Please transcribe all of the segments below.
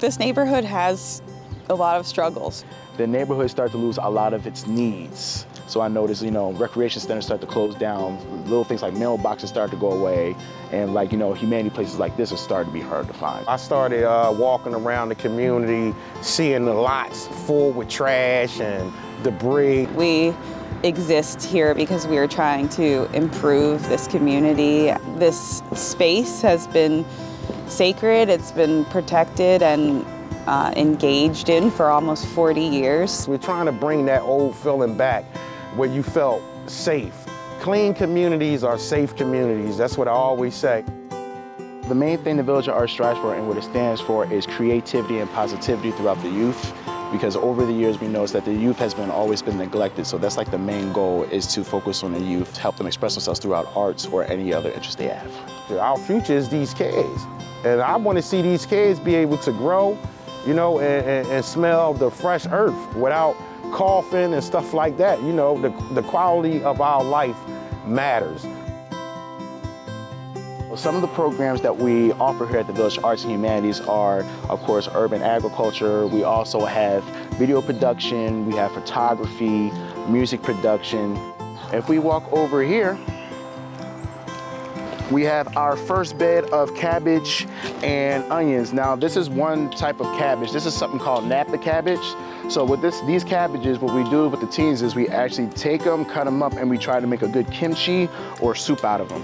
This neighborhood has a lot of struggles. The neighborhood started to lose a lot of its needs. So I noticed, recreation centers start to close down, little things like mailboxes start to go away, and humanity places like this are starting to be hard to find. I started walking around the community, seeing the lots full with trash and debris. We exist here because we are trying to improve this community. This space has been sacred, it's been protected and engaged in for almost 40 years. We're trying to bring that old feeling back where you felt safe. Clean communities are safe communities. That's what I always say. The main thing the Village of Art strives for and what it stands for is creativity and positivity throughout the youth, because over the years we noticed that the youth has always been neglected. So that's like the main goal, is to focus on the youth, help them express themselves throughout arts or any other interest they have. Our future is these kids. And I want to see these kids be able to grow, and smell the fresh earth without coughing and stuff like that. The quality of our life matters. Well, some of the programs that we offer here at the Village of Arts and Humanities are, of course, urban agriculture. We also have video production, we have photography, music production. If we walk over here, we have our first bed of cabbage and onions. Now, this is one type of cabbage. This is something called Napa cabbage. So with these cabbages, what we do with the teens is we actually take them, cut them up, and we try to make a good kimchi or soup out of them.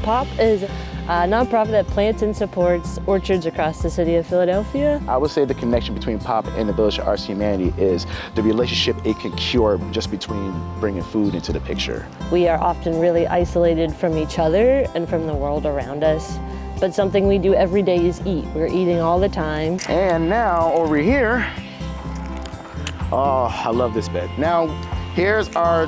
POP is a nonprofit that plants and supports orchards across the city of Philadelphia. I would say the connection between POP and the Village of Arts and Humanity is the relationship it can cure just between bringing food into the picture. We are often really isolated from each other and from the world around us, but something we do every day is eat. We're eating all the time. And now over here, oh, I love this bed. Now, here's our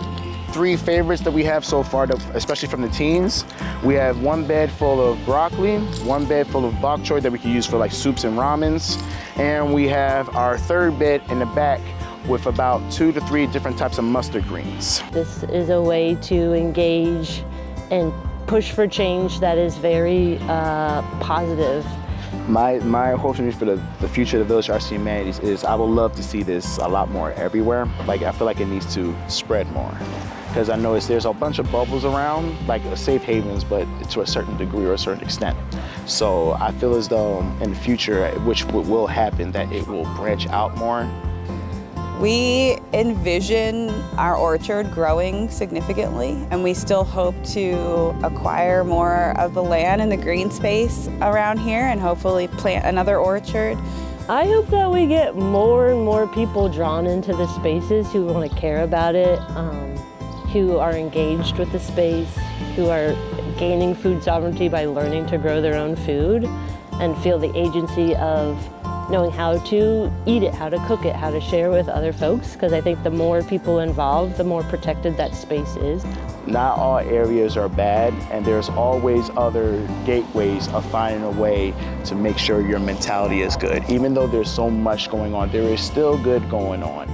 3 favorites that we have so far, especially from the teens. We have one bed full of broccoli, one bed full of bok choy that we can use for like soups and ramens, and we have our 3rd bed in the back with about 2 to 3 different types of mustard greens. This is a way to engage and push for change that is very positive. My hope for the future of the Village of Arts and Humanities is I would love to see this a lot more everywhere. Like, I feel like it needs to spread more, because I notice there's a bunch of bubbles around, like safe havens, but to a certain degree or a certain extent. So I feel as though in the future, which will happen, that it will branch out more. We envision our orchard growing significantly, and we still hope to acquire more of the land and the green space around here and hopefully plant another orchard. I hope that we get more and more people drawn into the spaces who want to care about it, who are engaged with the space, who are gaining food sovereignty by learning to grow their own food and feel the agency of knowing how to eat it, how to cook it, how to share with other folks, because I think the more people involved, the more protected that space is. Not all areas are bad, and there's always other gateways of finding a way to make sure your mentality is good. Even though there's so much going on, there is still good going on.